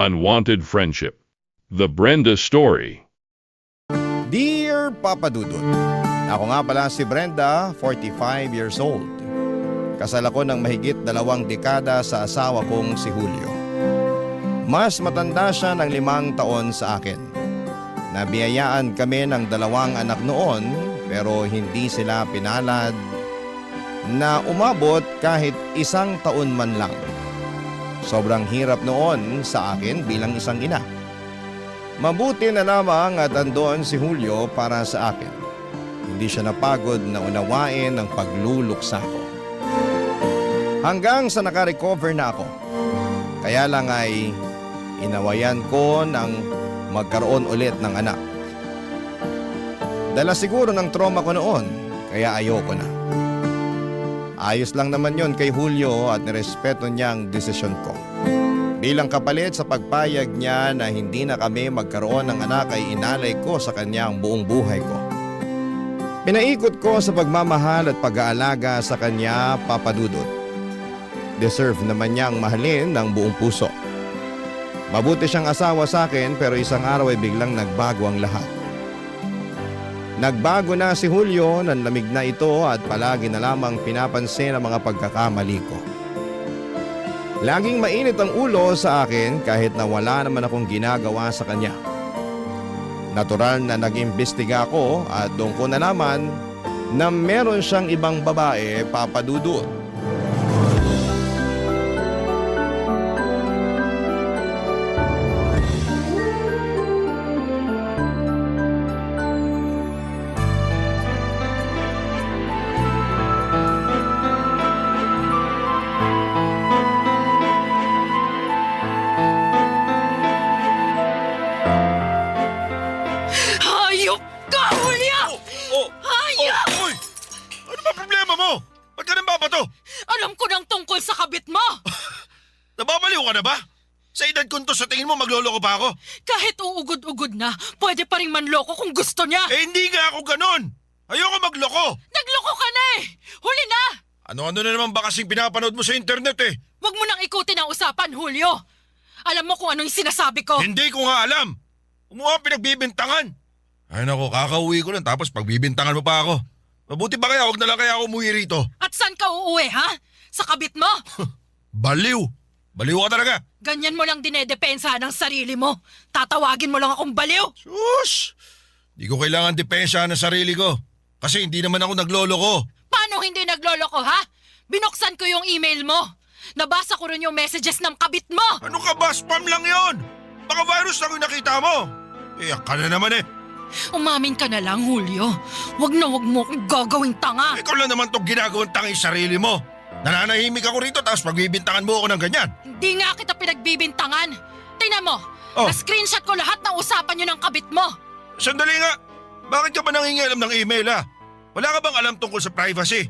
Unwanted Friendship. The Brenda Story. Dear Papa Dudut, ako nga pala si Brenda, 45 years old. Kasal ako ng mahigit 2 dekada sa asawa kong si Julio. Mas matanda siya ng 5 taon sa akin. Nabiyayaan kami ng 2 anak noon pero hindi sila pinalad na umabot kahit 1 taon man lang. Sobrang hirap noon sa akin bilang isang ina. Mabuti na lamang at andoon si Julio para sa akin. Hindi siya napagod na unawain ang pagluluksa ko. Hanggang sa nakarecover na ako. Kaya lang ay inawayan ko ng magkaroon ulit ng anak. Dala siguro ng trauma ko noon, kaya ayoko na. Ayos lang naman yon kay Julio at nirespeto niya ang desisyon ko. Bilang kapalit sa pagpayag niya na hindi na kami magkaroon ng anak ay inalay ko sa kanya ang buong buhay ko. Pinaikot ko sa pagmamahal at pag-aalaga sa kanya, Papa Dudut. Deserve naman niyang mahalin ng buong puso. Mabuti siyang asawa sa akin pero isang araw ay biglang nagbago ang lahat. Nagbago na si Julio, nanlamig na ito at palagi na lamang pinapansin ang mga pagkakamali ko. Laging mainit ang ulo sa akin kahit na wala naman akong ginagawa sa kanya. Natural na nag-imbestiga ako at doon ko nalaman na meron siyang ibang babae, Papa Dudut. Nababaliw ka na ba? Sa edad ko to, sa tingin mo magloloko pa ako? Kahit uugod-ugod na, pwede pa rin manloko kung gusto niya. Eh hindi nga ako ganon. Ayoko magloko. Nagloko ka na eh. Huli na. Ano-ano na naman ba kasing pinapanood mo sa internet eh? Huwag mo nang ikutin ang usapan, Julio. Alam mo kung ano yung sinasabi ko. Hindi ko nga alam. Umuha pinagbibintangan. Ay nako, kakauwi ko lang tapos pagbibintangan mo pa ako. Mabuti ba kaya, huwag na lang kaya ako umuwi rito. At saan ka uuwi, ha? Sa kabit mo? Baliw. Baliw ka talaga. Ganyan mo lang dinedepensa ng sarili mo. Tatawagin mo lang akong baliw. Sus! Di ko kailangan depensahan ng sarili ko. Kasi hindi naman ako nagloloko. Paano hindi nagloloko, ha? Binuksan ko yung email mo. Nabasa ko rin yung messages ng kabit mo. Ano ka ba? Spam lang yon. Baka virus lang yung nakita mo. Iyak ka na naman eh. Umamin ka na lang, Julio. Wag na wag mo akong gagawing tanga. Ikaw lang naman itong ginagawang tanga yung sarili mo. Nananahimik ako rito tapos pagbibintangan mo ako ng ganyan. Hindi nga kita pinagbibintangan. Tingnan mo, Oh. na-screenshot ko lahat ng usapan nyo ng kabit mo. Sandali nga. Bakit ka ba nangingialam ng email ha? Wala ka bang alam tungkol sa privacy?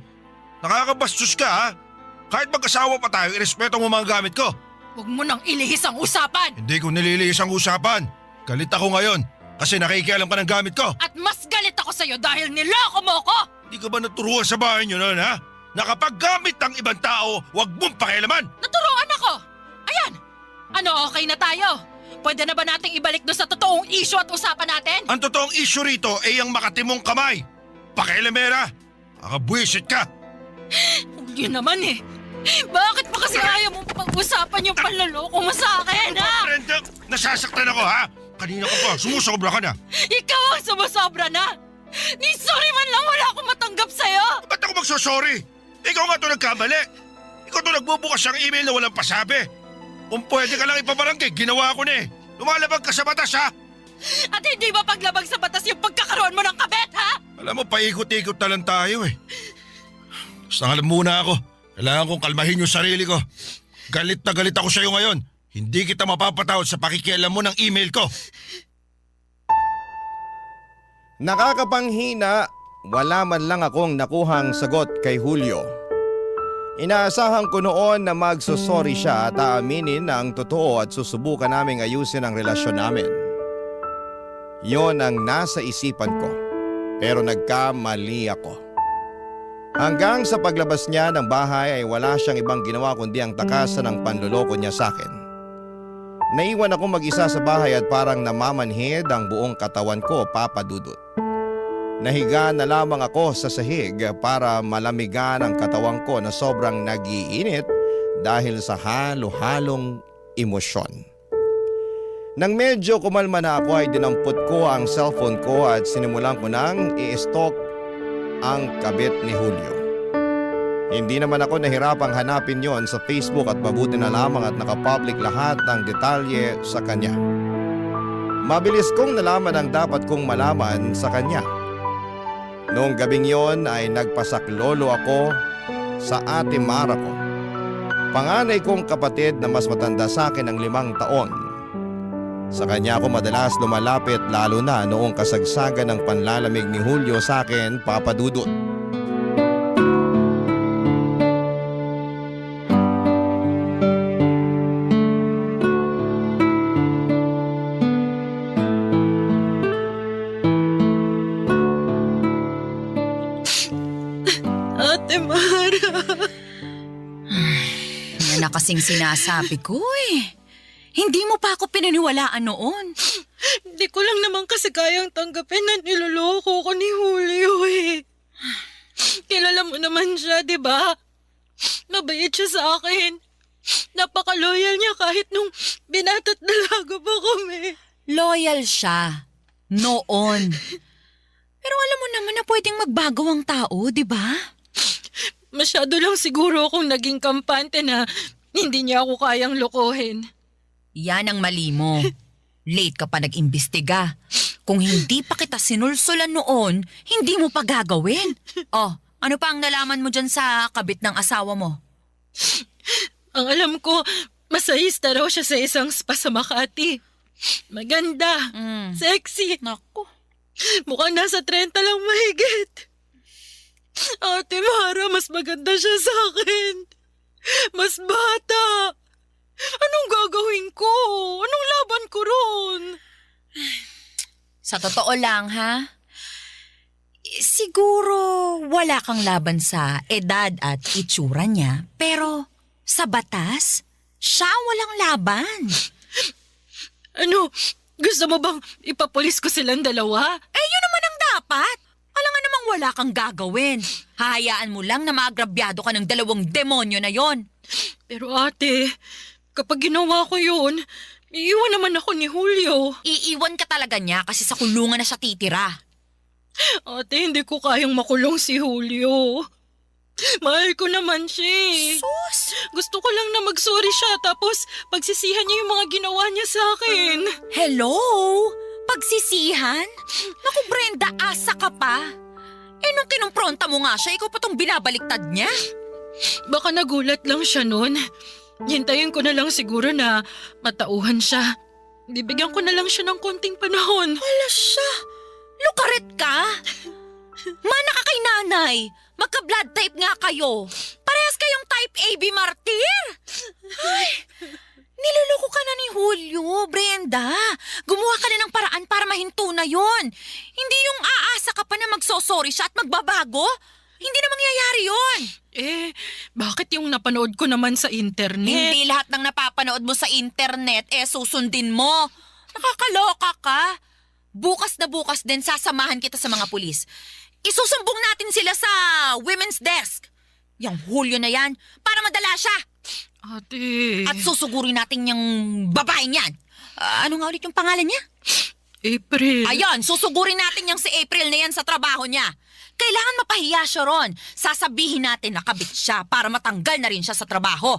Nakakabastos ka ha? Kahit mag-asawa pa tayo, irespeto mo mga gamit ko. Huwag mo nang ilihis ang usapan. Hindi ko nililihis ang usapan. Galit ako ngayon kasi nakikialam ka ng gamit ko. At mas galit ako sa'yo dahil niloko mo ko. Hindi ka ba naturuan sa bahay niyo noon ha? Na kapag gamit ng ibang tao, huwag mong pakialaman. Naturuan ako. Ayan. Ano, okay na tayo? Pwede na ba nating ibalik doon sa totoong issue at usapan natin? Ang totoong issue rito ay ang makatimong kamay. Pakialamera. Nakabwisit ka. Yun naman eh. Bakit pa kasi ayaw mong pag-usapan yung panloloko mo sa akin, ha? Brenda, nasasaktan ako ha? Kanina ka pa, sumusobra ka na. Ikaw ang sumusobra na. Ni sorry man lang wala akong matanggap sa'yo. Ba't ako magsosorry? Ikaw nga ito nagkamali. Ikaw ito nagbubukas ng email na walang pasabi. Kung pwede ka lang ipabarangay, ginawa ko na eh. Lumalabag ka sa batas ha? At hindi ba paglabag sa batas yung pagkakaroon mo ng kabet, ha? Alam mo, paikot-ikot na lang tayo eh. Basta alam muna ako. Kailangan kong kalmahin yung sarili ko. Galit na galit ako sa'yo ngayon. Hindi kita mapapatawad sa pakikialam mo ng email ko. Nakakapanghina, wala man lang akong nakuhang sagot kay Julio. Inaasahan ko noon na magsosorry siya at aaminin na ang totoo at susubukan naming ayusin ang relasyon namin. Yon ang nasa isipan ko, pero nagkamali ako. Hanggang sa paglabas niya ng bahay ay wala siyang ibang ginawa kundi ang takasan ng panloloko niya sa akin. Naiwan ako mag-isa sa bahay at parang namamanhid ang buong katawan ko, Papa Dudut. Nahiga na lamang ako sa sahig para malamigan ang katawan ko na sobrang nagiinit dahil sa halo-halong emosyon. Nang medyo kumalma na ako ay dinampot ko ang cellphone ko at sinimulan ko nang i-stalk ang kabit ni Julio. Hindi naman ako nahirapang hanapin yon sa Facebook at mabuti na lamang at nakapublic lahat ng detalye sa kanya. Mabilis kong nalaman ang dapat kong malaman sa kanya. Noong gabing yon ay nagpasaklolo ako sa ate Mara ko. Panganay kong kapatid na mas matanda sa akin ng 5 taon. Sa kanya ako madalas lumalapit lalo na noong kasagsagan ng panlalamig ni Julio sa akin, Papa Dudut. Ate Mara. Yan na kasing sinasabi ko eh. Hindi mo pa ako pinaniwalaan noon. Hindi ko lang naman kasi kayang tanggapin na niloloko ko ni Julio eh. Kilala mo naman siya, di ba? Mabait siya sa akin. Napaka-loyal niya kahit nung binatat dalaga pa kami. Loyal siya. Noon. Pero alam mo naman na pwedeng magbago ang tao, di ba? Masyado lang siguro akong naging kampante na hindi niya ako kayang lokohin. Yan ang mali mo. Late ka pa nag-imbestiga. Kung hindi pa kita sinulsulan noon, hindi mo pa gagawin. Oh, ano pa ang nalaman mo dyan sa kabit ng asawa mo? Ang alam ko, masahista raw siya sa isang spa sa Makati. Maganda, sexy. Naku. Mukhang nasa 30 lang mahigit. Ate Mara, mas maganda siya sa akin. Mas bata. Anong gagawin ko? Anong laban ko ron? Sa totoo lang, ha? Siguro wala kang laban sa edad at itsura niya, pero sa batas, siya walang laban. Ano? Gusto mo bang ipapulis ko silang dalawa? Yun naman ang dapat. Alam nga namang wala kang gagawin. Hahayaan mo lang na maagrabyado ka ng 2 demonyo na yon. Pero ate, kapag ginawa ko yun, iiwan naman ako ni Julio. Iiwan ka talaga niya kasi sa kulungan na siya titira. Ate, hindi ko kayang makulong si Julio. Mahal ko naman siya eh. Sus! Gusto ko lang na mag-sorry siya tapos pagsisihan niya yung mga ginawa niya sa akin. Hello? Pagsisihan? Naku Brenda, asa ka pa. Nung kinumpronta mo nga siya, ikaw pa tong binabaliktad niya. Baka nagulat lang siya nun. Hintayin ko na lang siguro na matauhan siya. Bibigyan ko na lang siya ng konting panahon. Wala siya. Lukaret ka? Mana ka kay nanay. Magka-blood type nga kayo. Parehas kayong type AB martir. Ay, niloloko ka na ni Julio, Brenda. Gumawa ka na ng paraan para mahinto na yon. Hindi yung aasa ka pa na magsosorry siya at magbabago. Hindi na mangyayari yon. Bakit yung napanood ko naman sa internet? Hindi lahat ng napapanood mo sa internet susundin mo. Nakakaloka ka. Bukas na bukas din sasamahan kita sa mga pulis. Isusumbong natin sila sa women's desk. Yung Julio na yan, para madala siya. Ate... At susugurin natin yung babaeng yan. Ano nga ulit yung pangalan niya? April. Ayun, susugurin natin yung si April na yan sa trabaho niya. Kailangan mapahiya siya ron. Sasabihin natin na kabit siya para matanggal na rin siya sa trabaho.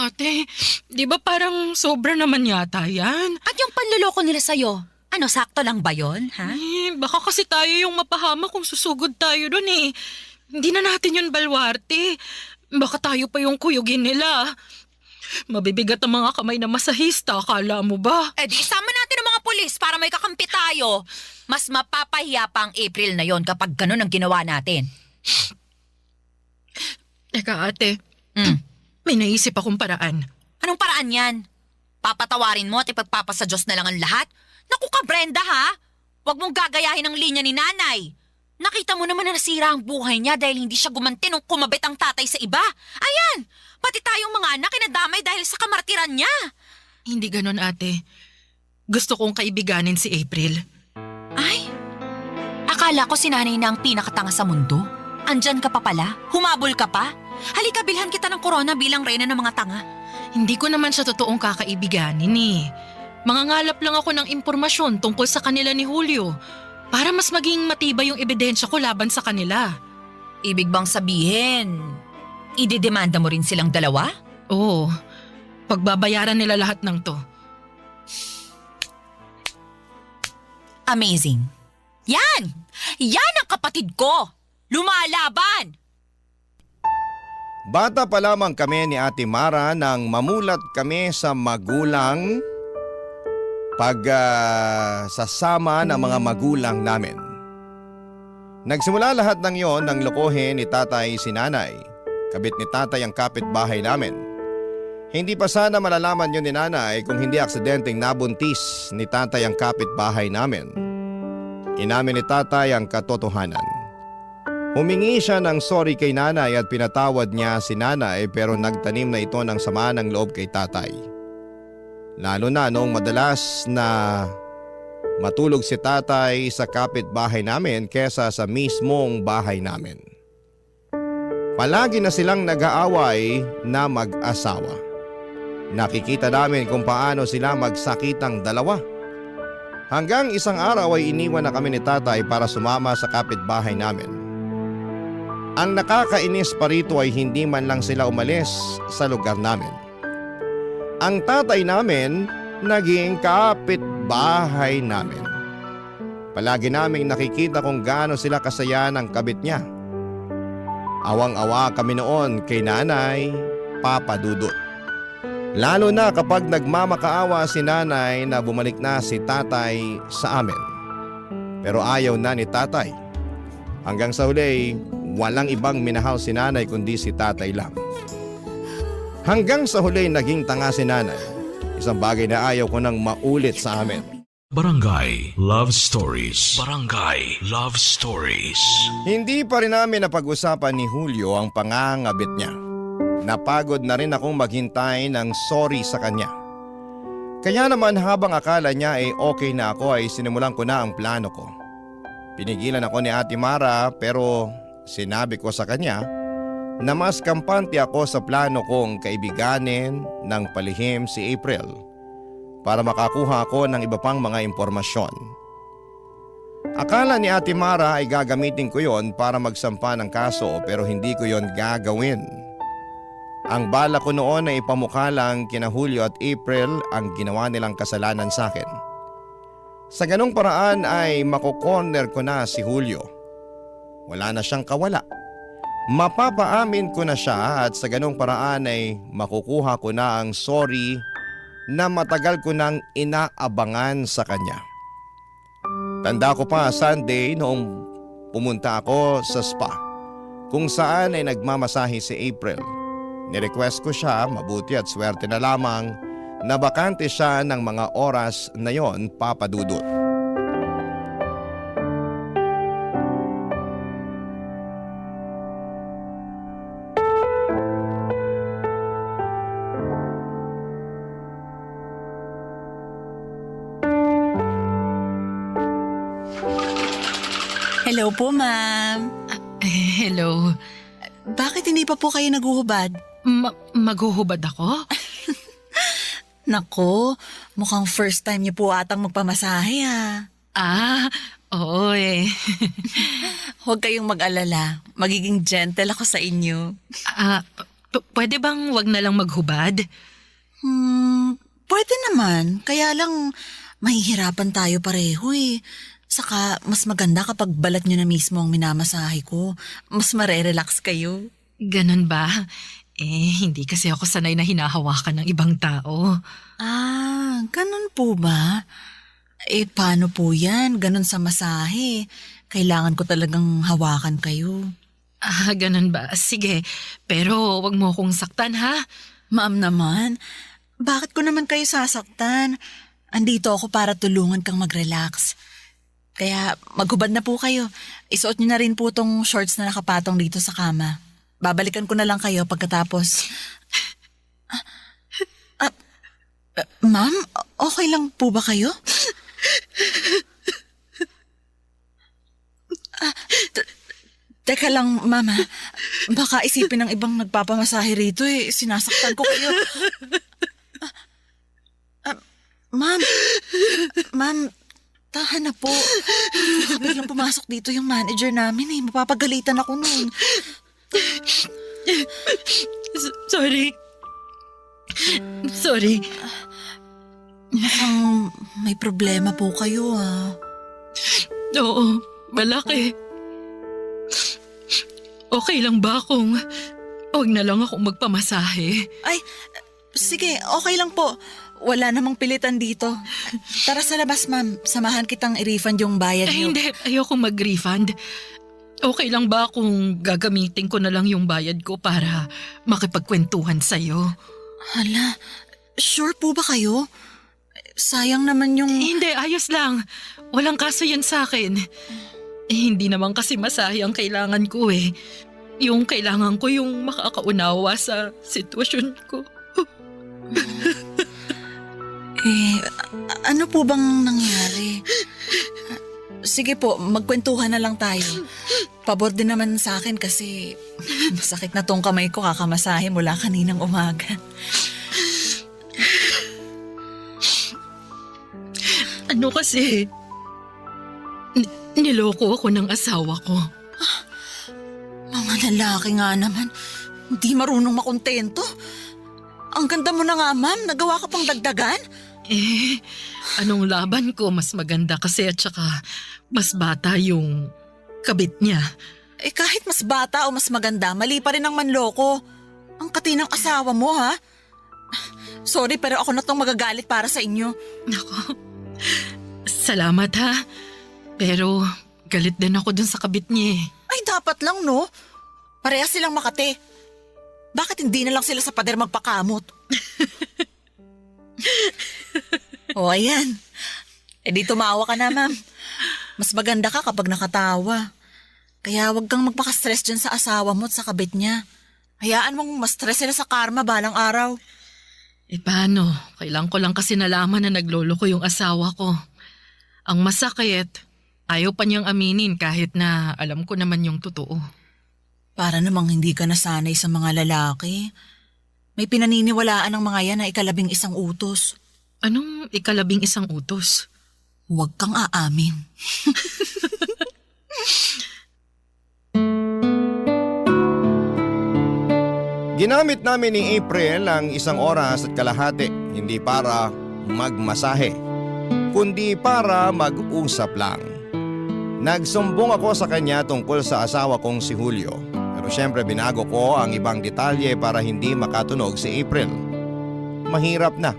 Ate, di ba parang sobra naman yata yan? At yung panluloko nila sa'yo, ano, sakto lang ba yun, ha? Baka kasi tayo yung mapahama kung susugod tayo dun eh. Hindi na natin yun balwarte. Baka tayo pa yung kuyugin nila. Mabibigat ang mga kamay na masahista, akala mo ba? Di isama natin ang mga pulis para may kakampi tayo. Mas mapapahiya pa ang April na yon kapag ganun ang ginawa natin. Teka ate, may naisip akong paraan. Anong paraan yan? Papatawarin mo at ipagpapasa Diyos na lang ang lahat? Naku ka Brenda ha? Huwag mong gagayahin ang linya ni nanay. Nakita mo naman na nasira ang buhay niya dahil hindi siya gumanti nung kumabit ang tatay sa iba. Ayan, pati tayong mga anak inadamay dahil sa kamartiran niya. Hindi ganon, ate. Gusto kong kaibiganin si April. Ay, akala ko si nanay na ang pinakatanga sa mundo. Andyan ka pa pala? Humabol ka pa? Halika, bilhan kita ng corona bilang reyna ng mga tanga. Hindi ko naman siya totoong kakaibiganin eh. Mangangalap lang ako ng impormasyon tungkol sa kanila ni Julio para mas maging matibay yung ebidensya ko laban sa kanila. Ibig bang sabihin, idedemanda mo rin silang dalawa? Oo, pagbabayaran nila lahat ng to. Amazing. Yan! Yan ang kapatid ko! Lumalaban! Bata pa lamang kami ni Ate Mara nang mamulat kami sa magulang sasama ng mga magulang namin. Nagsimula lahat ng yon nang lokohin ni tatay si nanay. Kabit ni tatay ang kapitbahay namin. Hindi pa sana malalaman yun ni nanay kung hindi aksidenteng nabuntis ni tatay ang kapitbahay namin. Inamin ni tatay ang katotohanan. Humingi siya ng sorry kay nanay at pinatawad niya si nanay pero nagtanim na ito ng sama ng loob kay tatay. Lalo na noong madalas na matulog si tatay sa kapitbahay namin kesa sa mismong bahay namin. Palagi na silang nag-aaway na mag-asawa. Nakikita namin kung paano sila magsakitang dalawa. Hanggang isang araw ay iniwan na kami ni tatay para sumama sa kapitbahay namin. Ang nakakainis pa rito ay hindi man lang sila umalis sa lugar namin. Ang tatay namin naging kapitbahay namin. Palagi naming nakikita kung gaano sila kasaya ng kabit niya. Awang-awa kami noon kay nanay, Papa Dudut. Lalo na kapag nagmamakaawa si nanay na bumalik na si tatay sa amin. Pero ayaw na ni tatay. Hanggang sa huli, walang ibang minahal si nanay kundi si tatay lang. Hanggang sa huli naging tanga si nanay. Isang bagay na ayaw ko nang maulit sa amin. Barangay Love Stories. Barangay Love Stories. Hindi pa rin namin napag-usapan ni Julio ang pangangabit niya. Napagod na rin akong maghintay ng sorry sa kanya. Kaya naman habang akala niya ay okay na ako ay sinimulan ko na ang plano ko. Pinigilan ako ni Ate Mara pero sinabi ko sa kanya na mas kampante ako sa plano kong kaibiganin ng palihim si April para makakuha ako ng iba pang mga impormasyon. Akala ni Ate Mara ay gagamitin ko yon para magsampa ng kaso pero hindi ko yon gagawin. Ang bala ko noon ay ipamukha lang kina Julio at April ang ginawa nilang kasalanan sa akin. Sa ganong paraan ay makokorner ko na si Julio. Wala na siyang kawala. Mapapaamin ko na siya at sa ganong paraan ay makukuha ko na ang sorry na matagal ko nang inaabangan sa kanya. Tanda ko pa Sunday noong pumunta ako sa spa kung saan ay nagmamasahe si April. Nirequest ko siya, mabuti at swerte na lamang na bakante siya ng mga oras na yon, Papa Dudut. Hello po, ma'am. Hello. Bakit hindi pa po kayo naguhubad? Maghuhubad ako? Nako, mukhang first time niyo po atang magpamasahe Oo eh. Huwag kayong mag-alala. Magiging gentle ako sa inyo. Pwede bang wag na lang maghubad? Pwede naman. Kaya lang, mahihirapan tayo pareho eh. Saka, mas maganda kapag balat niyo na mismo ang minamasahe ko. Mas marerelax kayo. Ganun ba? Hindi kasi ako sanay na hinahawakan ng ibang tao. Ganun po ba? Paano po yan? Ganun sa masahe. Kailangan ko talagang hawakan kayo. Ganun ba? Sige, pero wag mo akong saktan ha? Ma'am naman, bakit ko naman kayo sasaktan? Andito ako para tulungan kang mag-relax. Kaya maghubad na po kayo. Isuot niyo na rin po tong shorts na nakapatong dito sa kama. Babalikan ko na lang kayo pagkatapos. Ma'am, okay lang po ba kayo? Teka lang, ma'am. Baka isipin ng ibang nagpapamasahe rito sinasaktan ko kayo. Ma'am, tahan na po. Baka biglang pumasok dito yung manager namin Mapapagalitan ako nun. Sorry. Sorry. Mukhang may problema po kayo Oo, malaki. Okay lang ba kung huwag na lang akong magpamasahe? Ay, sige, okay lang po. Wala namang pilitan dito. Tara sa labas, ma'am. Samahan kitang i-refund yung bayad Eh, niyo. hindi. Ayoko mag-refund. Okay lang ba kung gagamitin ko na lang yung bayad ko para makipagkwentuhan sa'yo? Hala, sure po ba kayo? Sayang naman yung... Hindi, ayos lang. Walang kaso yan sa akin. Hindi naman kasi masahe ang kailangan ko Yung kailangan ko yung makakaunawa sa sitwasyon ko. Ano po bang nangyari? Sige po, magkwentuhan na lang tayo. Pabor din naman sa akin kasi masakit na tong kamay ko kakamasahe mula kaninang umaga. Ano kasi, niloko ako ng asawa ko. Mga lalaki nga naman, hindi marunong makontento. Ang ganda mo na nga, ma'am. Nagawa ka pang dagdagan? Anong laban ko mas maganda kasi at saka mas bata yung kabit niya. Kahit mas bata o mas maganda, mali pa rin ang manloko. Ang katinang asawa mo, ha? Sorry, pero ako na tong magagalit para sa inyo. Nako, salamat ha. Pero galit din ako dun sa kabit niya Ay, dapat lang, no? Parehas silang makate. Bakit hindi na lang sila sa pader magpakamot? O, ayan. Di tumawa ka na, ma'am. Mas maganda ka kapag nakatawa. Kaya wag kang magpaka-stress dyan sa asawa mo at sa kabit niya. Hayaan mong ma-stress sila sa karma balang araw. Paano? Kailan ko lang kasi nalaman na nagloloko yung asawa ko. Ang masakit, ayaw pa niyang aminin kahit na alam ko naman yung totoo. Para namang hindi ka nasanay sa mga lalaki. May pinaniniwalaan ng mga yan na ika-11 utos. Anong ika-11 utos? Huwag kang aamin. Ginamit namin ni April ang 1 oras at kalahati, hindi para magmasahe, kundi para mag-usap lang. Nagsumbong ako sa kanya tungkol sa asawa kong si Julio. Pero syempre binago ko ang ibang detalye para hindi makatunog si April. Mahirap na.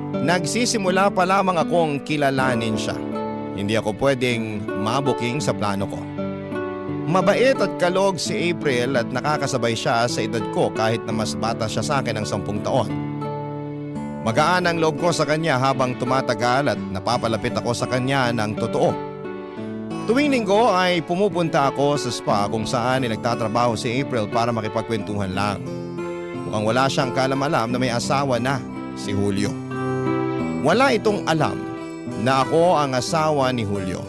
Nagsisimula pa lamang akong kilalanin siya. Hindi ako pwedeng mabuking sa plano ko. Mabait at kalog si April at nakakasabay siya sa edad ko kahit na mas bata siya sa akin ng 10 taon. Magaan ang loob ko sa kanya habang tumatagal at napapalapit ako sa kanya ng totoo. Tuwing linggo ay pumupunta ako sa spa kung saan nagtatrabaho si April para makipagkwentuhan lang. Mukhang wala siyang kalam-alam na may asawa na, si Julio. Wala itong alam na ako ang asawa ni Julio.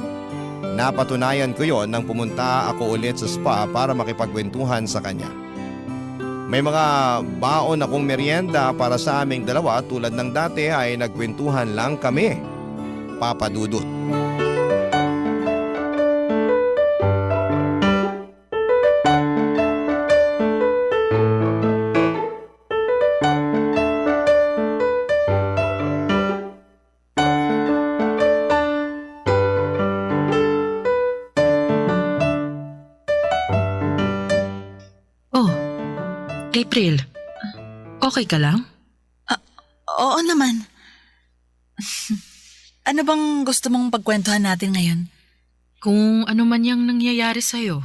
Napatunayan ko yon nang pumunta ako ulit sa spa para makipagkwentuhan sa kanya. May mga baon akong merienda para sa aming dalawa tulad ng dati ay nagkwentuhan lang kami. Papa Dudut. April, okay ka lang? Oo naman. Ano bang gusto mong pagkwentuhan natin ngayon? Kung ano man yung nangyayari sa'yo.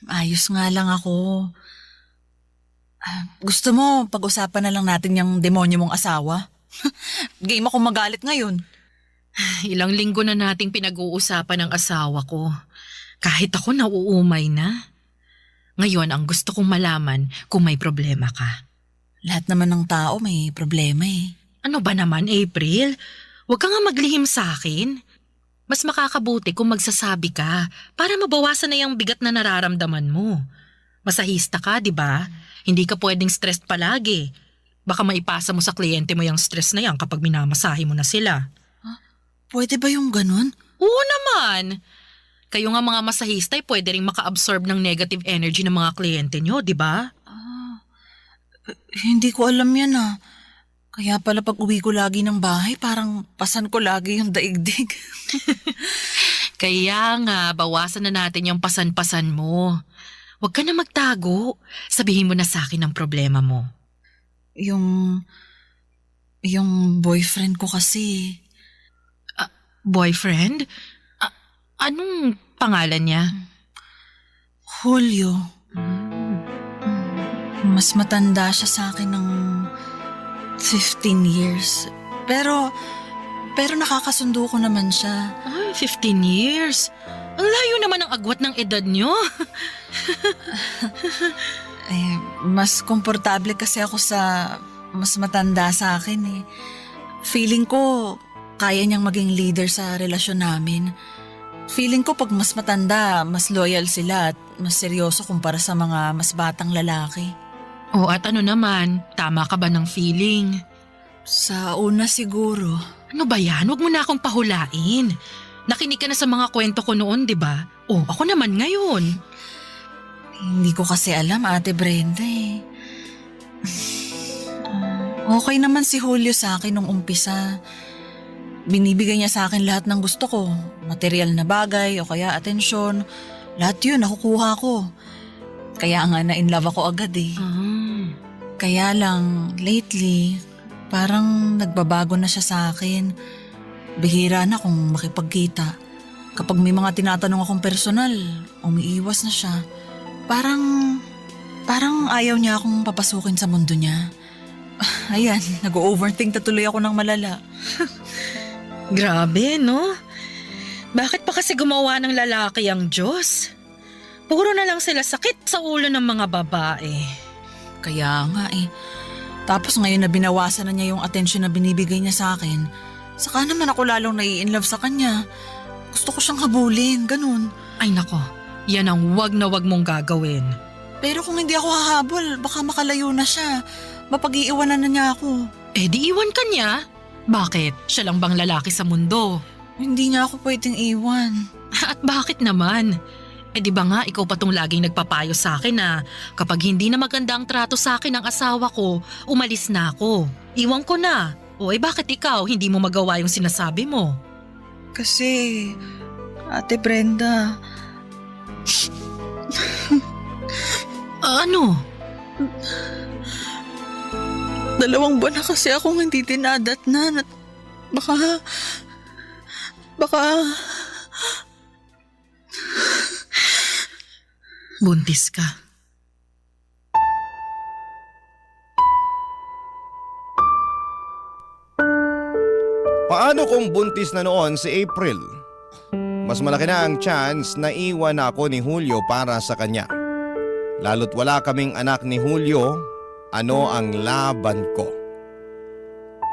Ayos nga lang ako. Gusto mo pag-usapan na lang natin yung demonyo mong asawa? Game ako magalit ngayon. Ilang linggo na nating pinag-uusapan ng asawa ko. Kahit ako nauumay na. Ngayon, ang gusto kong malaman kung may problema ka. Lahat naman ng tao may problema Ano ba naman, April? Huwag ka nga maglihim sa akin. Mas makakabuti kung magsasabi ka para mabawasan na yung bigat na nararamdaman mo. Masahista ka, di ba? Hindi ka pwedeng stressed palagi. Baka maipasa mo sa kliyente mo yung stress na yan kapag minamasahe mo na sila. Pwede ba yung ganun? Oo naman. Kayo nga mga masahista ay pwede rin maka-absorb ng negative energy ng mga kliyente nyo, di ba? Hindi ko alam yan Kaya pala pag uwi ko lagi ng bahay, parang pasan ko lagi yung daigdig. Kaya nga, bawasan na natin yung pasan-pasan mo. Huwag ka na magtago. Sabihin mo na sa akin ang problema mo. Yung boyfriend ko kasi, Boyfriend? Anong pangalan niya? Julio. Mas matanda siya sa akin ng 15 years. Pero nakakasundo ko naman siya. Ay, 15 years. Ang layo naman ang agwat ng edad niyo. Mas komportable kasi ako sa mas matanda sa akin eh. Feeling ko, kaya niyang maging leader sa relasyon namin. Feeling ko pag mas matanda, mas loyal sila at mas seryoso kumpara sa mga mas batang lalaki. At ano naman, tama ka ba ng feeling? Sa una siguro. Ano ba yan? Huwag mo na akong pahulain. Nakinig ka na sa mga kwento ko noon, di ba? Ako naman ngayon. Hindi ko kasi alam, Ate Brenda eh. Okay naman si Julio sa akin nung umpisa. Binibigay niya sa akin lahat ng gusto ko. Material na bagay o kaya atensyon. Lahat yun nakukuha ko. Kaya nga na-inlove ako agad eh. Kaya lang, lately, parang nagbabago na siya sa akin. Bihira na kung makipagkita. Kapag may mga tinatanong akong personal, umiiwas na siya. Parang ayaw niya akong papasukin sa mundo niya. Ayan, nag-overthink na tuloy ako ng malala. Grabe, no? Bakit pa kasi gumawa ng lalaki ang Diyos? Puro na lang sila sakit sa ulo ng mga babae. Kaya nga eh. Tapos ngayon na binawasan na niya yung atensyon na binibigay niya sa akin, saka naman ako lalong nai-inlove sa kanya. Gusto ko siyang habulin, ganun. Ay nako, yan ang wag na wag mong gagawin. Pero kung hindi ako hahabol, baka makalayo na siya. Mapag-iiwanan na niya ako. Di iwan ka niya. Bakit? Siya lang bang lalaki sa mundo? Hindi niya ako pwedeng iwan. At bakit naman? Di ba nga ikaw pa tong laging nagpapayo sa akin na kapag hindi na maganda ang trato sa akin ng asawa ko, umalis na ako. Iwan ko na. Bakit ikaw hindi mo magawa yung sinasabi mo? Kasi, Ate Brenda, Ano? 2 buwan na kasi akong hindi dinadatnan at baka Buntis ka. Paano kung buntis na noon si April? Mas malaki na ang chance na iwan ako ni Julio para sa kanya. Lalo't wala kaming anak ni Julio, ano ang laban ko?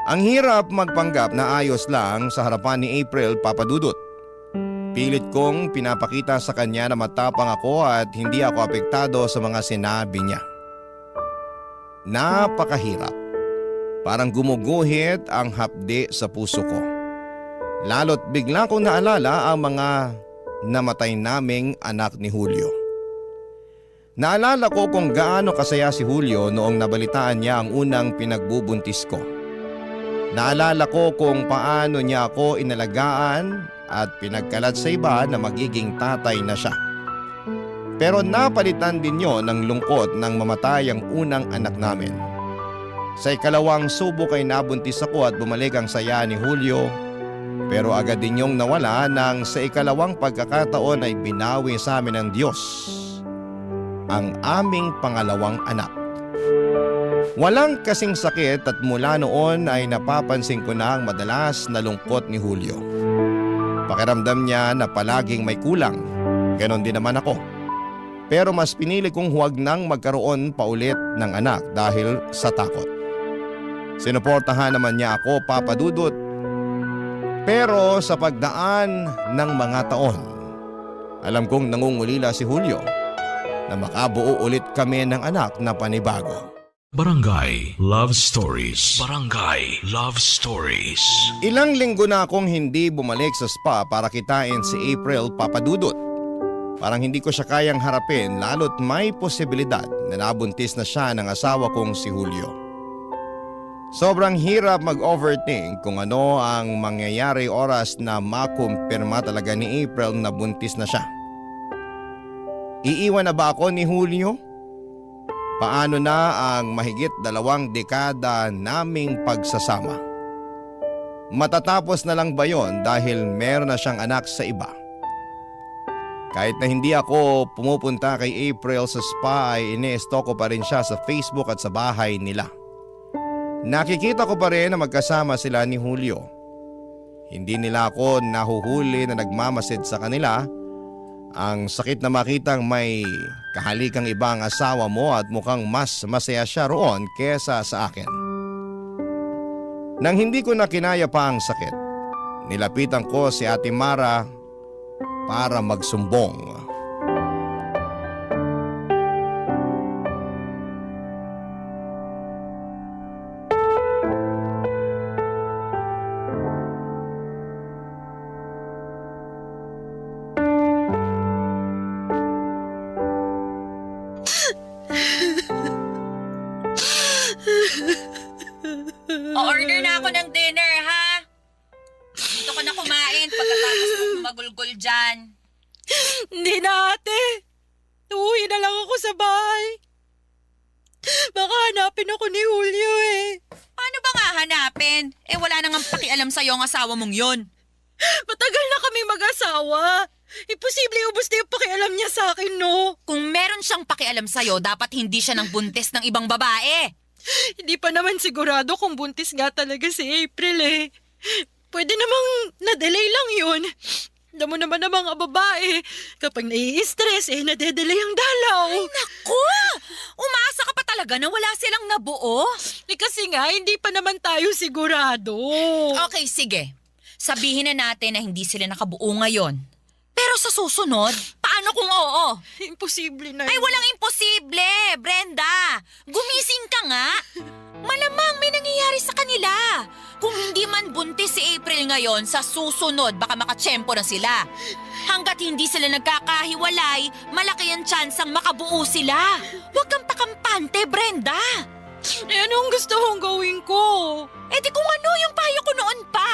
Ang hirap magpanggap na ayos lang sa harapan ni April, Papa Dudut. Pilit kong pinapakita sa kanya na matapang ako at hindi ako apektado sa mga sinabi niya. Napakahirap. Parang gumuguhit ang hapde sa puso ko. Lalo't bigla kong naalala ang mga namatay naming anak ni Julio. Naalala ko kung gaano kasaya si Julio noong nabalitaan niya ang unang pinagbubuntis ko. Naalala ko kung paano niya ako inalagaan at pinagkalat sa iba na magiging tatay na siya. Pero napalitan din yon ng lungkot nang mamatay ang unang anak namin. Sa ikalawang subok ay nabuntis ako at bumalik ang saya ni Julio, pero agad din yung nawala nang sa ikalawang pagkakataon ay binawi sa amin ng Diyos ang aming pangalawang anak. Walang kasing sakit at mula noon ay napapansin ko na ang madalas na lungkot ni Julio. Pakiramdam niya na palaging may kulang. Ganon din naman ako. Pero mas pinili kong huwag nang magkaroon pa ulit ng anak dahil sa takot. Sinuportahan naman niya ako, Papa Dudut. Pero sa pagdaan ng mga taon, alam kong nangungulila si Julio na makabuo ulit kami ng anak na panibago. Barangay Love Stories. Barangay Love Stories. Ilang linggo na akong hindi bumalik sa spa para kitain si April, Papa Dudut. Parang hindi ko siya kayang harapin lalo't may posibilidad na nabuntis na siya ng asawa kong si Julio. Sobrang hirap mag-overthink kung ano ang mangyayari oras na makumpirma talaga ni April na buntis na siya. Iiwan na ba ako ni Julio? Paano na ang mahigit 2 dekada naming pagsasama? Matatapos na lang ba yon dahil meron na siyang anak sa iba? Kahit na hindi ako pumupunta kay April sa spa ay ine-stalk ko pa rin siya sa Facebook at sa bahay nila. Nakikita ko pa rin na magkasama sila ni Julio. Hindi nila ako nahuhuli na nagmamasid sa kanila. Ang sakit na makitang may kahalikang ibang asawa mo at mukhang mas masaya siya roon kesa sa akin. Nang hindi ko na kinaya pa ang sakit, nilapitan ko si Ate Mara para magsumbong. O-order na ako ng dinner, ha? Dito ka na kumain pagkatapos mong magulgol dyan. Hindi na, ate. Uwi na lang ako sa bahay. Baka hanapin ako ni Julio eh. Paano ba nga hanapin? Wala nang pakialam sa'yo ang asawa mong yun. Matagal na kami mag-asawa. Imposible ubos na yung pakialam niya sa akin, no? Kung meron siyang pakialam sa'yo, dapat hindi siya nang buntis ng ibang babae. Hindi pa naman sigurado kung buntis nga talaga si April eh. Pwede namang na-delay lang yun. Alam mo naman ang mga babae, kapag nai-stress nade-delay ang dalaw. Naku! Umaasa ka pa talaga na wala silang nabuo? Kasi nga, hindi pa naman tayo sigurado. Okay, sige. Sabihin na natin na hindi sila nakabuo ngayon. Pero sa susunod, paano kung oo? Imposible na Ay, yun. walang imposible, Brenda. Gumising ka nga. Malamang may nangyayari sa kanila. Kung hindi man buntis si April ngayon, sa susunod baka makatsyempo na sila. Hanggat hindi sila nagkakahiwalay, malaki ang tsansang makabuo sila. Huwag kang pakampante, Brenda. Anong gusto kong gawin ko? Di kung ano yung payo ko noon pa.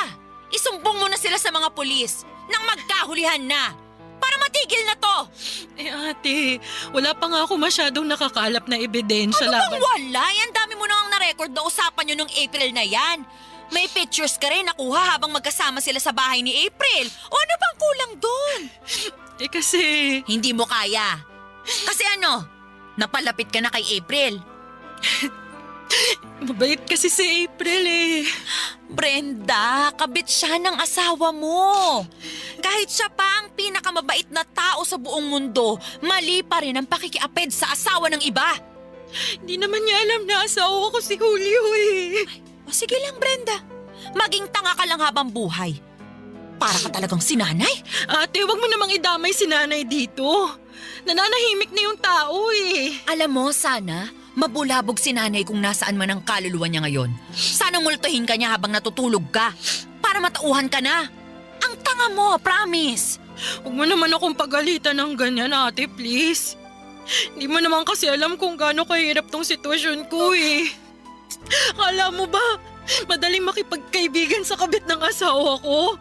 Isumbong mo na sila sa mga pulis nang magkahulihan na. Para matigil na to. Ate, wala pa nga ako masyadong nakakalap na ebidensya Ano laban. bang wala? Yan dami mo nang na-record na usapan nyo nung April na yan. May pictures ka rin nakuha habang magkasama sila sa bahay ni April. O ano bang kulang doon? Kasi... Hindi mo kaya. Kasi ano, napalapit ka na kay April. Mabait kasi si April eh. Brenda, kabit siya ng asawa mo. Kahit siya pa ang pinakamabait na tao sa buong mundo, mali pa rin ang pakikiapid sa asawa ng iba. Hindi naman niya alam na asawa ko si Julio eh. O sige lang, Brenda. Maging tanga ka lang habang buhay. Para ka talagang sinanay. Ate, wag mo namang idamay si nanay dito. Nananahimik na yung tao eh. Alam mo, sana mabulabog si nanay kung nasaan man ang kaluluwa niya ngayon. Sana multuhin ka niya habang natutulog ka. Para matauhan ka na. Ang tanga mo, promise. Huwag mo naman akong pagalitan ng ganyan, ate, please. Hindi mo naman kasi alam kung gaano kahirap tong sitwasyon ko eh. Akala mo ba, madaling makipagkaibigan sa kabit ng asawa ko?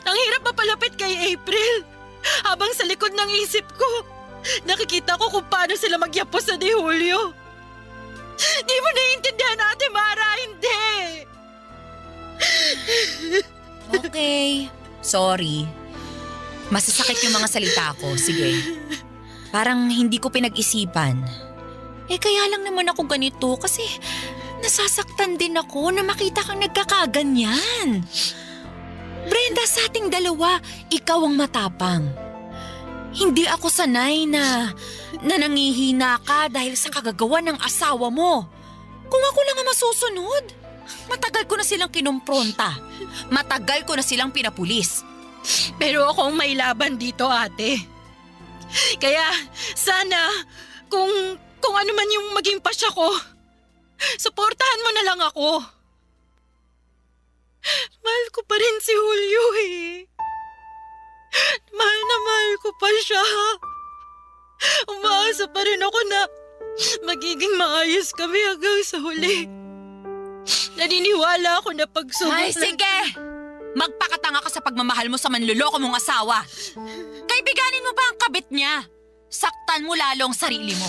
Ang hirap mapalapit kay April. Habang sa likod ng isip ko, nakikita ko kung paano sila magyapos sa ni Julio. Di mo naiintindihan, Ate Mara, hindi. Okay, sorry. Masasakit yung mga salita ko, sige. Parang hindi ko pinag-isipan. Kaya lang naman ako ganito kasi nasasaktan din ako na makita kang nagkakaganyan. Brenda, sa ating dalawa, ikaw ang matapang. Hindi ako sanay na nangihina ka dahil sa kagagawa ng asawa mo. Kung ako lang ang masusunod. Matagal ko na silang kinumpronta. Matagal ko na silang pinapulis. Pero ako ang may laban dito, ate. Kaya sana kung ano man yung maging pasya ko, suportahan mo na lang ako. Mahal ko pa rin si Julio eh. Mahal na mahal ko pa siya. Umaasa pa rin ako na magiging maayos kami hanggang sa huli. Naniniwala ako na pagsubok Ay, sige! Magpakatanga ka sa pagmamahal mo sa manluloko mong asawa. Kaibiganin mo ba ang kabit niya? Saktan mo lalo ang sarili mo.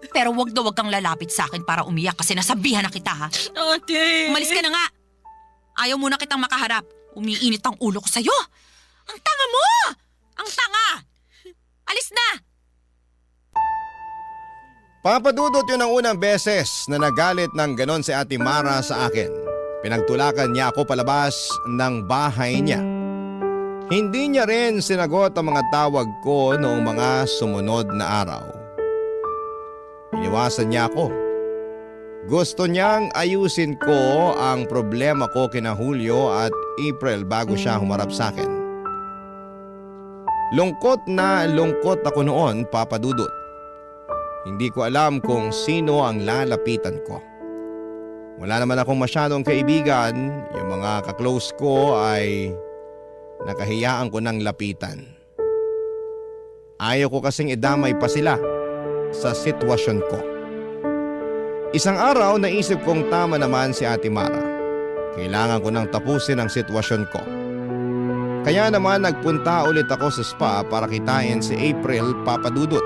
Pero wag kang lalapit sa akin para umiyak kasi nasabihan na kita, ha? Ate! Umalis ka na nga. Ayaw mo na kitang makaharap. Umiinit ang ulo ko sa'yo. Ang tanga mo! Ang tanga! Alis na! Papa Dudut, yun ang unang beses na nagalit ng ganon si Ate Mara sa akin. Pinagtulakan niya ako palabas ng bahay niya. Hindi niya rin sinagot ang mga tawag ko noong mga sumunod na araw. Iniwasan niya ako. Gusto niyang ayusin ko ang problema ko kina Julio at April bago siya humarap sa akin. Lungkot na lungkot ako noon, Papa Dudut. Hindi ko alam kung sino ang lalapitan ko. Wala naman akong masyadong kaibigan, yung mga kaklose ko ay nakahiyaan ko ng lapitan. Ayaw ko kasing idamay pa sila sa sitwasyon ko. Isang araw naisip kong tama naman si Ate Mara. Kailangan ko nang tapusin ang sitwasyon ko. Kaya naman nagpunta ulit ako sa spa para kitain si April, Papa Dudut.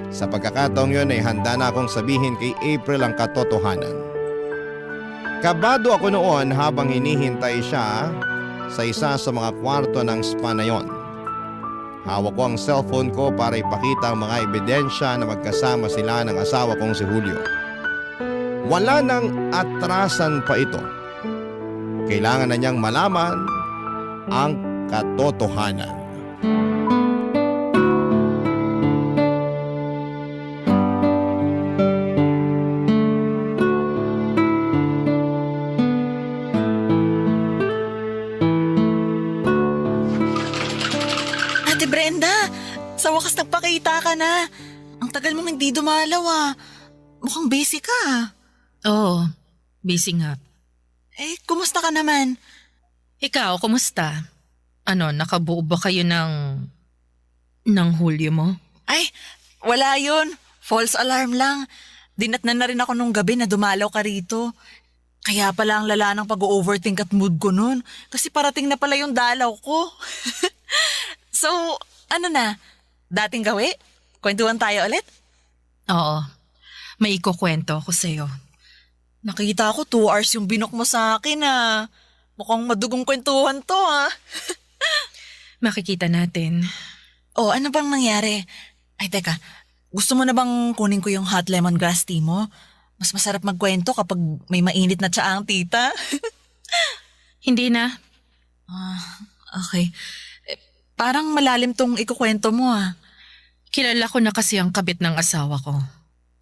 Sa pagkakataong yun ay handa na akong sabihin kay April ang katotohanan. Kabado ako noon habang hinihintay siya sa isa sa mga kwarto ng spa na yon. Hawak ko ang cellphone ko para ipakita ang mga ebidensya na magkasama sila ng asawa kong si Julio. Wala nang atrasan pa ito. Kailangan na niyang malaman ang katotohanan. Ate Brenda, sa wakas nagpakita ka na. Ang tagal mong hindi dumalaw ah. Mukhang busy ka ah. Oo, busy nga. Eh, kumusta ka naman? Ikaw, kumusta? Ano, nakabuo ba kayo ng Julio mo? Ay, wala yun. False alarm lang. Dinatnan na rin ako nung gabi na dumalaw ka rito. Kaya pala ang lala ng pag-overthink at mood ko nun. Kasi parating na pala yung dalaw ko. So, ano na? Dating gawi? Kwentuhan tayo ulit? Oo, may ikukwento ako sa'yo. Nakita ko 2 hours yung binok mo sa akin ah. Mukhang madugong kwentuhan to ah. Makikita natin. Oh, ano bang nangyari? Ay, teka. Gusto mo na bang kunin ko yung hot lemongrass tea mo? Mas masarap magkwento kapag may mainit na tsaa ang tita. Hindi na. Okay. Parang malalim tong ikukwento mo ah. Kilala ko na kasi ang kabit ng asawa ko.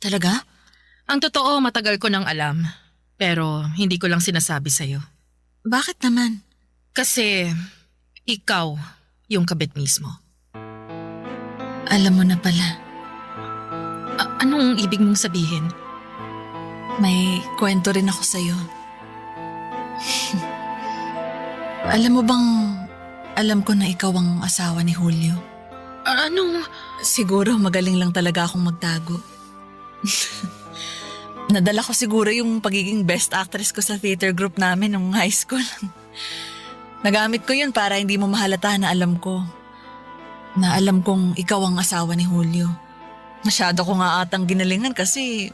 Talaga? Ang totoo, matagal ko nang alam. Pero hindi ko lang sinasabi sa'yo. Bakit naman? Kasi ikaw yung kabit mismo. Alam mo na pala. Anong ibig mong sabihin? May kwento rin ako sa'yo. Alam mo bang alam ko na ikaw ang asawa ni Julio? Anong... Siguro magaling lang talaga akong magtago. Nadala ko siguro yung pagiging best actress ko sa theater group namin nung high school. Nagamit ko yun para hindi mo mahalata na alam ko. Na alam kong ikaw ang asawa ni Julio. Masyado ko nga atang ginalingan kasi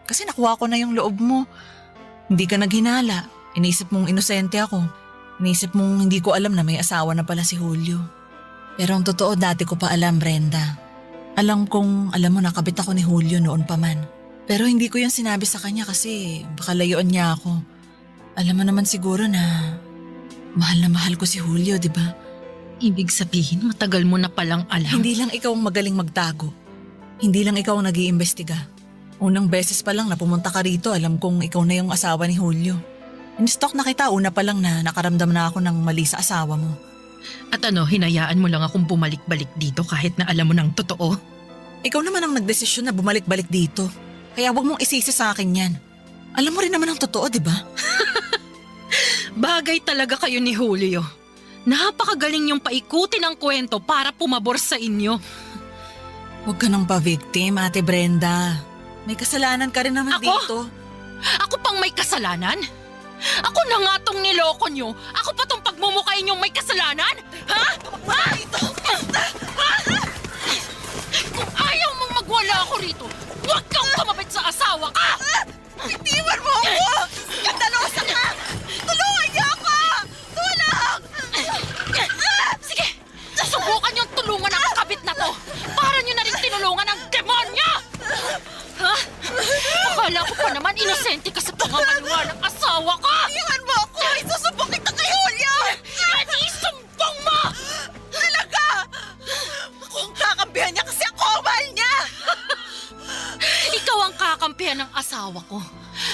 nakuha ko na yung loob mo. Hindi ka naghinala. Inisip mong inosente ako. Inisip mong hindi ko alam na may asawa na pala si Julio. Pero ang totoo dati ko pa alam, Brenda. Alam mo nakabit ako ni Julio noon pa man. Pero hindi ko yun sinabi sa kanya kasi baka layuan niya ako. Alam mo naman siguro na mahal ko si Julio, di ba? Ibig sabihin, matagal mo na palang alam. Hindi lang ikaw ang magaling magtago. Hindi lang ikaw ang nag-iimbestiga. Unang beses pa lang na pumunta ka rito, alam kong ikaw na yung asawa ni Julio. In-stock na kita, una pa lang na nakaramdam na ako ng mali sa asawa mo. At hinayaan mo lang akong bumalik-balik dito kahit na alam mo ng totoo? Ikaw naman ang nagdesisyon na bumalik-balik dito. Kaya wag mong isisi sa akin yan. Alam mo rin naman ang totoo, di ba? Bagay talaga kayo ni Julio. Napakagaling yung paikutin ang kwento para pumabor sa inyo. Huwag ka nang pa-victim, Ate Brenda. May kasalanan ka rin naman Ako? dito. Ako pang may kasalanan? Ako na nga tong niloko nyo. Ako pa tong pagmumukain yung may kasalanan? Ha? Ha? Kung ayaw mong magwala ako rito, huwag kang kumapit sa asawa ka! Itiwan mo ako! Skandalosa ka! Tulungan niyo ako! Tulong! Sige, subukan yung tulungan ang kabit na to. Para nyo na rin tinulungan ang demonyo! Ha? Akala ko pa naman inosente ka sa pangangalawa ng asawa ka! Iwan mo ako! Isusubok kita kay Julio! Hindi sumbong mo! Talaga! Ako ang kakampihan niya kasi ako ang mahal niya! Ikaw ang kakampihan ng asawa ko.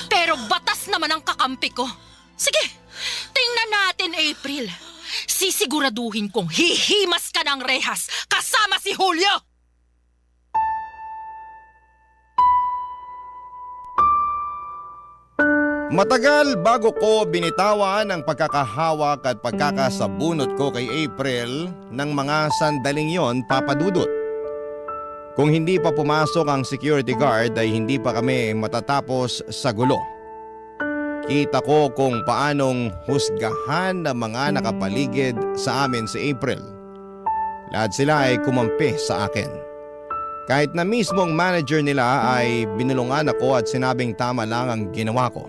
Pero batas naman ang kakampi ko. Sige, tingnan natin, April. Sisiguraduhin kong hihimas ka ng rehas kasama si Julio! Matagal bago ko binitawan ang pagkakahawak at pagkakasabunot ko kay April ng mga sandaling yon, Papa Dudut. Kung hindi pa pumasok ang security guard ay hindi pa kami matatapos sa gulo. Kita ko kung paanong husgahan ng mga nakapaligid sa amin si April. Lahat sila ay kumampi sa akin. Kahit na mismong manager nila ay binulungan ako at sinabing tama lang ang ginawa ko.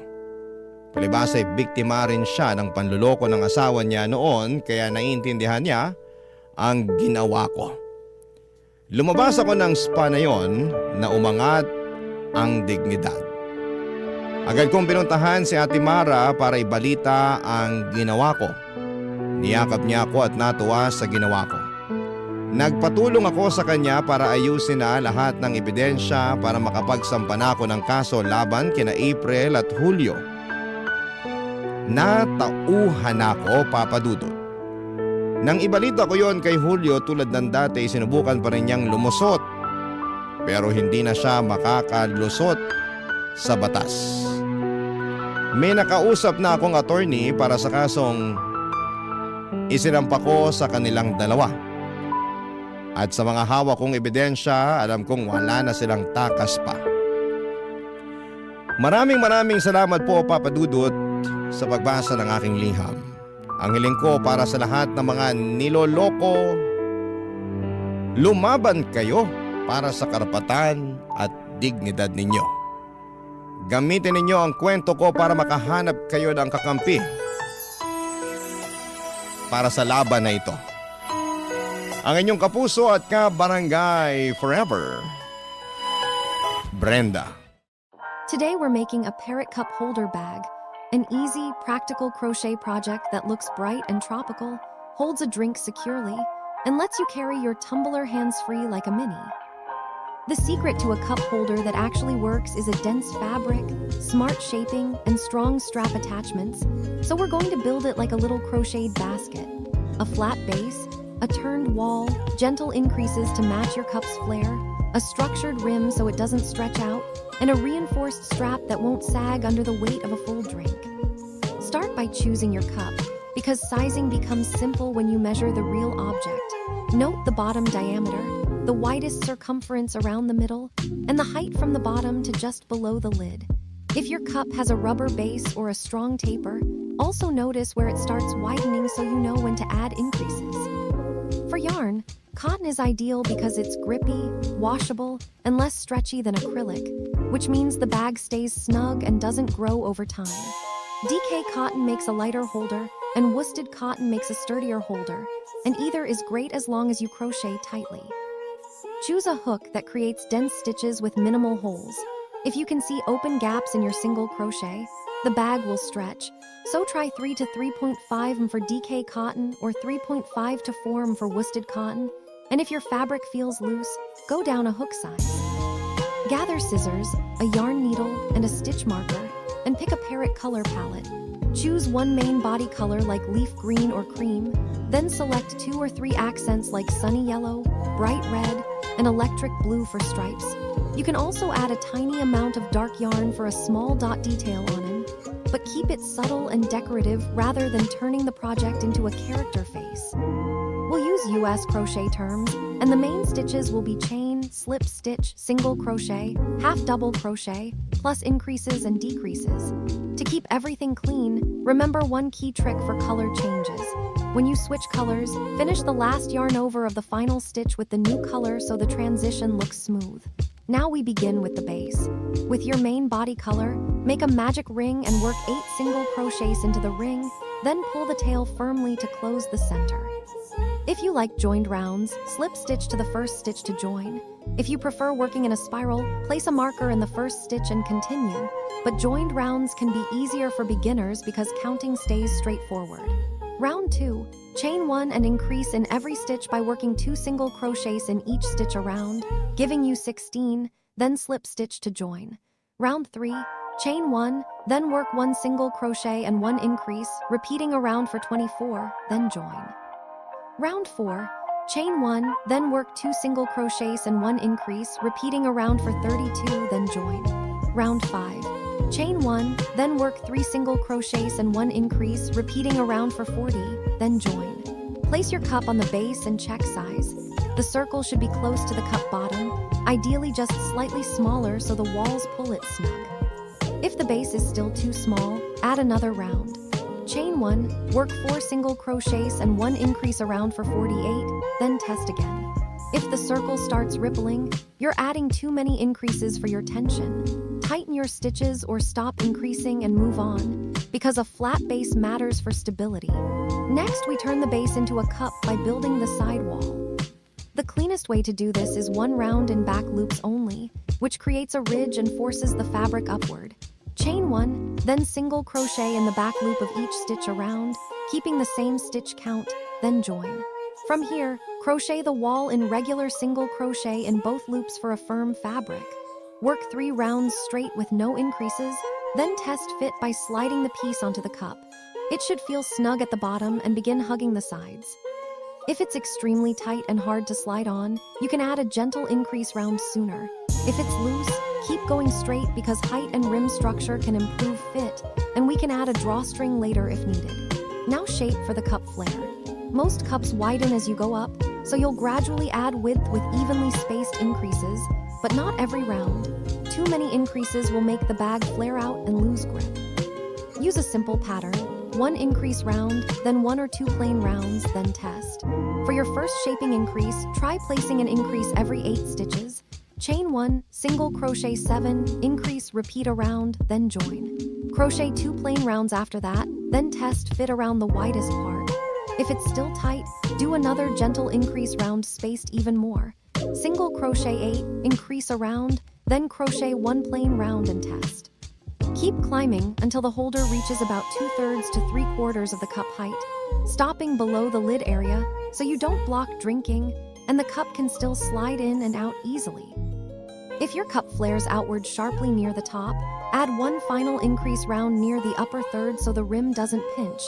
Palibhas ay biktima rin siya ng panluloko ng asawa niya noon kaya naiintindihan niya ang ginawa ko. Lumabas ako ng spa na yon na umangat ang dignidad. Agad kong pinuntahan si Ate Mara para ibalita ang ginawa ko. Niyakap niya ako at natuwa sa ginawa ko. Nagpatulong ako sa kanya para ayusin na lahat ng ebidensya para makapagsampa na ako ng kaso laban kina April at Julio. Natauhan ako, Papa Dudut. Nang ibalita ko yon kay Julio tulad ng dati, sinubukan pa rin niyang lumusot. Pero hindi na siya makakalusot sa batas. May nakausap na akong attorney para sa kasong isinampa ko sa kanilang dalawa. At sa mga hawak kong ebidensya, alam kong wala na silang takas pa. Maraming salamat po, Papa Dudut, sa pagbasa ng aking liham. Ang hiling ko para sa lahat ng mga niloloko, lumaban kayo para sa karapatan at dignidad ninyo. Gamitin ninyo ang kwento ko para makahanap kayo ng kakampi para sa laban na ito. Ang inyong kapuso at kabarangay forever, Brenda. Today we're making a parrot cup holder bag. An easy, practical crochet project that looks bright and tropical, holds a drink securely, and lets you carry your tumbler hands-free like a mini. The secret to a cup holder that actually works is a dense fabric, smart shaping, and strong strap attachments, so we're going to build it like a little crocheted basket. A flat base, a turned wall, gentle increases to match your cup's flare, a structured rim so it doesn't stretch out, and a reinforced strap that won't sag under the weight of a full drink. Start by choosing your cup, because sizing becomes simple when you measure the real object. Note the bottom diameter, the widest circumference around the middle, and the height from the bottom to just below the lid. If your cup has a rubber base or a strong taper, also notice where it starts widening so you know when to add increases. For yarn, cotton is ideal because it's grippy, washable, and less stretchy than acrylic, which means the bag stays snug and doesn't grow over time. DK cotton makes a lighter holder, and worsted cotton makes a sturdier holder, and either is great as long as you crochet tightly. Choose a hook that creates dense stitches with minimal holes. If you can see open gaps in your single crochet, the bag will stretch. So try 3 to 3.5 for DK cotton or 3.5 to 4 for worsted cotton. And if your fabric feels loose, go down a hook size. Gather scissors, a yarn needle, and a stitch marker, and pick a parrot color palette. choose one main body color like leaf green or cream, then select 2 or 3 accents like sunny yellow, bright red, and electric blue for stripes. You can also add a tiny amount of dark yarn for a small dot detail on him, but keep it subtle and decorative rather than turning the project into a character face. We'll use US crochet terms, and the main stitches will be chain, slip stitch, single crochet, half double crochet, plus increases and decreases. To keep everything clean, remember one key trick for color changes. When you switch colors, finish the last yarn over of the final stitch with the new color so the transition looks smooth. Now we begin with the base. With your main body color, make a magic ring and work 8 single crochets into the ring, then pull the tail firmly to close the center. If you like joined rounds, slip stitch to the first stitch to join. If you prefer working in a spiral, place a marker in the first stitch and continue. But joined rounds can be easier for beginners because counting stays straightforward. Round 2, chain 1 and increase in every stitch by working 2 single crochets in each stitch around, giving you 16, then slip stitch to join. Round 3, chain 1, then work 1 single crochet and 1 increase, repeating around for 24, then join. Round 4, chain 1, then work 2 single crochets and 1 increase, repeating around for 32, then join. Round 5, chain 1, then work 3 single crochets and 1 increase, repeating around for 40, then join. Place your cup on the base and check size. The circle should be close to the cup bottom, ideally just slightly smaller so the walls pull it snug. If the base is still too small, add another round. Chain 1, work 4 single crochets and 1 increase around for 48, then test again. If the circle starts rippling, you're adding too many increases for your tension. Tighten your stitches or stop increasing and move on, because a flat base matters for stability. Next, we turn the base into a cup by building the side wall. The cleanest way to do this is 1 round in back loops only, which creates a ridge and forces the fabric upward. Chain 1, then single crochet in the back loop of each stitch around, keeping the same stitch count, then join. From here, crochet the wall in regular single crochet in both loops for a firm fabric. Work 3 rounds straight with no increases, then test fit by sliding the piece onto the cup. It should feel snug at the bottom and begin hugging the sides. If it's extremely tight and hard to slide on, you can add a gentle increase round sooner. If it's loose, keep going straight because height and rim structure can improve fit, and we can add a drawstring later if needed. Now shape for the cup flare. Most cups widen as you go up, so you'll gradually add width with evenly spaced increases, but not every round. Too many increases will make the bag flare out and lose grip. Use a simple pattern, 1 increase round, then 1 or 2 plain rounds, then test. For your first shaping increase, try placing an increase every 8 stitches. Chain 1, single crochet 7, increase, repeat around, then join. Crochet 2 plain rounds after that, then test fit around the widest part. If it's still tight, do another gentle increase round spaced even more. Single crochet 8, increase around, then crochet 1 plain round and test. Keep climbing until the holder reaches about 2/3 to 3/4 of the cup height, stopping below the lid area so you don't block drinking and the cup can still slide in and out easily. If your cup flares outward sharply near the top, add 1 final increase round near the upper third so the rim doesn't pinch.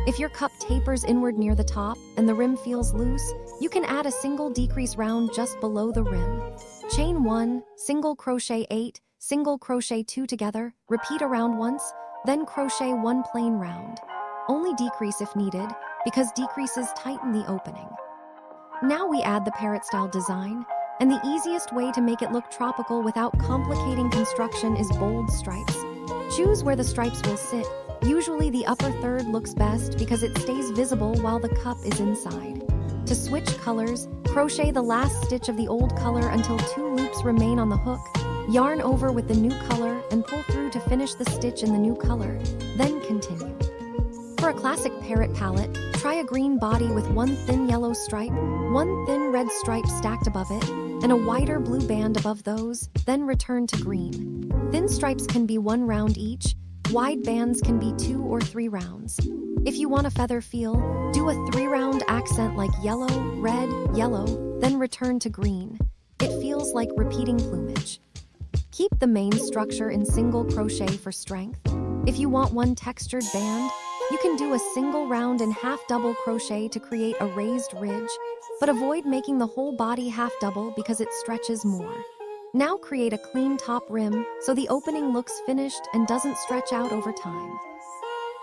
If your cup tapers inward near the top and the rim feels loose, you can add a single decrease round just below the rim. Chain 1, single crochet 8, single crochet 2 together, repeat around once, then crochet 1 plain round. Only decrease if needed, because decreases tighten the opening. Now we add the parrot style design, and the easiest way to make it look tropical without complicating construction is bold stripes. Choose where the stripes will sit. Usually the upper third looks best because it stays visible while the cup is inside. To switch colors, crochet the last stitch of the old color until 2 loops remain on the hook, yarn over with the new color and pull through to finish the stitch in the new color, then continue. For a classic parrot palette, try a green body with 1 thin yellow stripe, 1 thin red stripe stacked above it, and a wider blue band above those, then return to green. Thin stripes can be 1 round each, wide bands can be 2 or 3 rounds. If you want a feather feel, do a 3-round accent like yellow, red, yellow, then return to green. It feels like repeating plumage. Keep the main structure in single crochet for strength. If you want one textured band, you can do a single round and half double crochet to create a raised ridge, but avoid making the whole body half double because it stretches more. Now create a clean top rim so the opening looks finished and doesn't stretch out over time.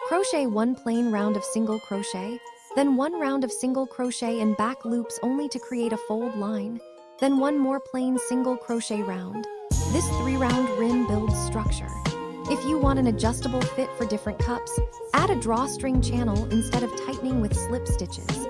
Crochet one plain round of single crochet, then one round of single crochet and back loops only to create a fold line, then one more plain single crochet round. This 3-round rim builds structure. If you want an adjustable fit for different cups, add a drawstring channel instead of tightening with slip stitches.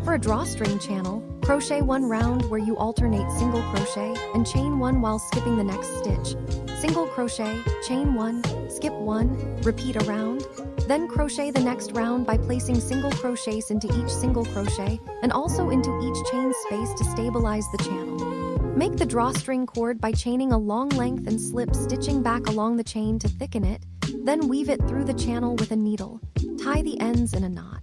For a drawstring channel, crochet one round where you alternate single crochet and chain one while skipping the next stitch. Single crochet, chain one, skip one, repeat a round. Then crochet the next round by placing single crochets into each single crochet and also into each chain space to stabilize the channel. Make the drawstring cord by chaining a long length and slip stitching back along the chain to thicken it, then weave it through the channel with a needle. Tie the ends in a knot.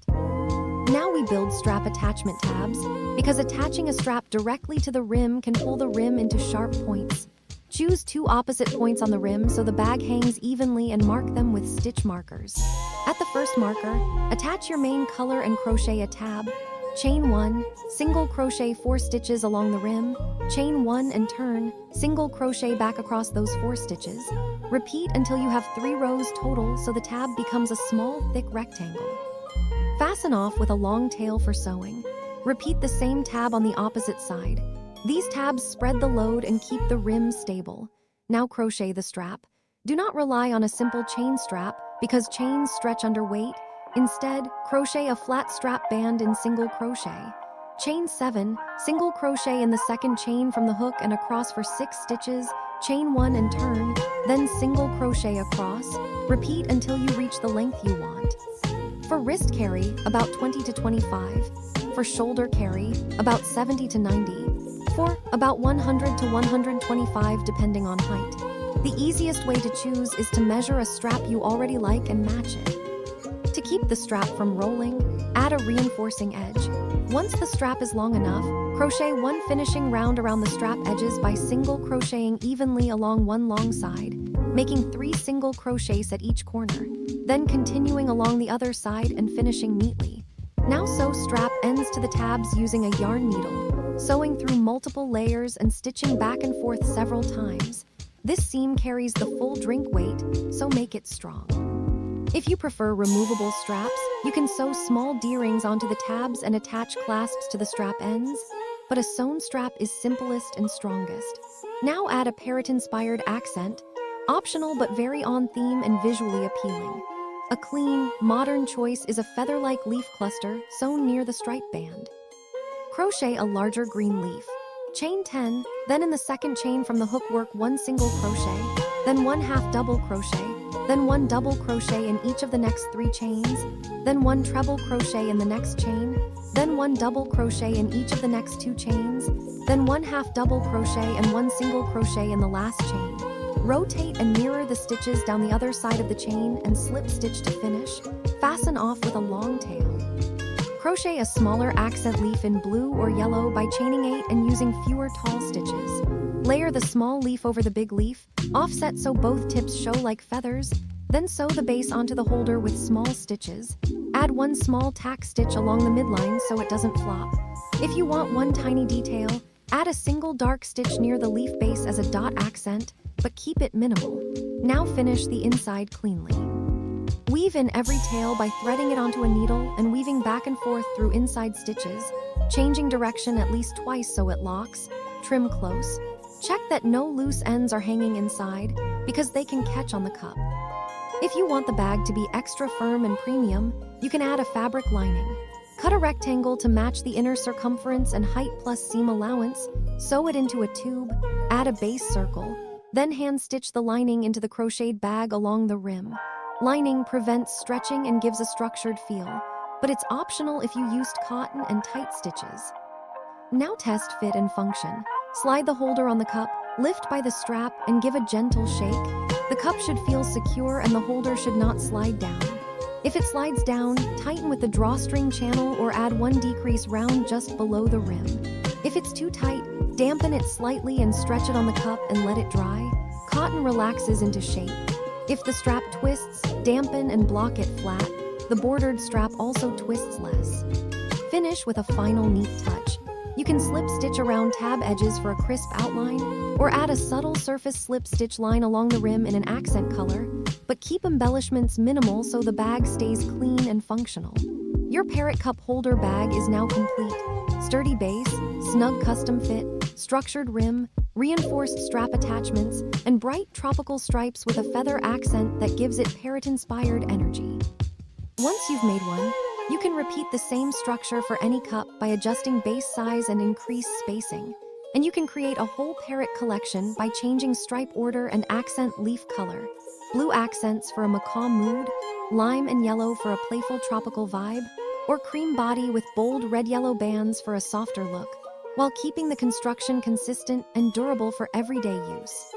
Now we build strap attachment tabs, because attaching a strap directly to the rim can pull the rim into sharp points. Choose 2 opposite points on the rim so the bag hangs evenly and mark them with stitch markers. At the first marker, attach your main color and crochet a tab. Chain 1, single crochet 4 stitches along the rim, chain 1 and turn, single crochet back across those 4 stitches. Repeat until you have 3 rows total so the tab becomes a small, thick rectangle. Fasten off with a long tail for sewing. Repeat the same tab on the opposite side. These tabs spread the load and keep the rim stable. Now crochet the strap. Do not rely on a simple chain strap because chains stretch under weight. Instead, crochet a flat strap band in single crochet. Chain 7, single crochet in the second chain from the hook and across for 6 stitches, chain 1 and turn, then single crochet across. Repeat until you reach the length you want. For wrist carry, about 20 to 25. For shoulder carry, about 70 to 90. For about 100 to 125 depending on height. The easiest way to choose is to measure a strap you already like and match it. To keep the strap from rolling, add a reinforcing edge. Once the strap is long enough, crochet one finishing round around the strap edges by single crocheting evenly along one long side, making 3 single crochets at each corner, then continuing along the other side and finishing neatly. Now sew strap ends to the tabs using a yarn needle, sewing through multiple layers and stitching back and forth several times. This seam carries the full drink weight, so make it strong. If you prefer removable straps, you can sew small D-rings onto the tabs and attach clasps to the strap ends, but a sewn strap is simplest and strongest. Now add a parrot-inspired accent, optional but very on theme and visually appealing. A clean, modern choice is a feather-like leaf cluster sewn near the stripe band. Crochet a larger green leaf. Chain 10, then in the second chain from the hook work 1 single crochet, then 1 half double crochet, then 1 double crochet in each of the next 3 chains, then 1 treble crochet in the next chain, then 1 double crochet in each of the next 2 chains, then 1 half double crochet and 1 single crochet in the last chain. Rotate and mirror the stitches down the other side of the chain and slip stitch to finish. Fasten off with a long tail. Crochet a smaller accent leaf in blue or yellow by chaining 8 and using fewer tall stitches. Layer the small leaf over the big leaf, offset so both tips show like feathers, then sew the base onto the holder with small stitches. Add 1 small tack stitch along the midline so it doesn't flop. If you want one tiny detail, add a single dark stitch near the leaf base as a dot accent, but keep it minimal. Now finish the inside cleanly. Weave in every tail by threading it onto a needle and weaving back and forth through inside stitches, changing direction at least twice so it locks. Trim close. Check that no loose ends are hanging inside, because they can catch on the cup. If you want the bag to be extra firm and premium, you can add a fabric lining. Cut a rectangle to match the inner circumference and height plus seam allowance, sew it into a tube, add a base circle, then hand stitch the lining into the crocheted bag along the rim. Lining prevents stretching and gives a structured feel, but it's optional if you used cotton and tight stitches. Now test fit and function. Slide the holder on the cup, lift by the strap, and give a gentle shake. The cup should feel secure and the holder should not slide down. If it slides down, tighten with the drawstring channel or add 1 decrease round just below the rim. If it's too tight, dampen it slightly and stretch it on the cup and let it dry. Cotton relaxes into shape. If the strap twists, dampen, and block it flat, the bordered strap also twists less. Finish with a final neat touch. You can slip stitch around tab edges for a crisp outline, or add a subtle surface slip stitch line along the rim in an accent color, but keep embellishments minimal so the bag stays clean and functional. Your Parrot Cup holder bag is now complete. Sturdy base, snug custom fit, structured rim, reinforced strap attachments, and bright tropical stripes with a feather accent that gives it parrot-inspired energy. Once you've made one, you can repeat the same structure for any cup by adjusting base size and increase spacing. And you can create a whole parrot collection by changing stripe order and accent leaf color. Blue accents for a macaw mood, lime and yellow for a playful tropical vibe, or cream body with bold red-yellow bands for a softer look, while keeping the construction consistent and durable for everyday use.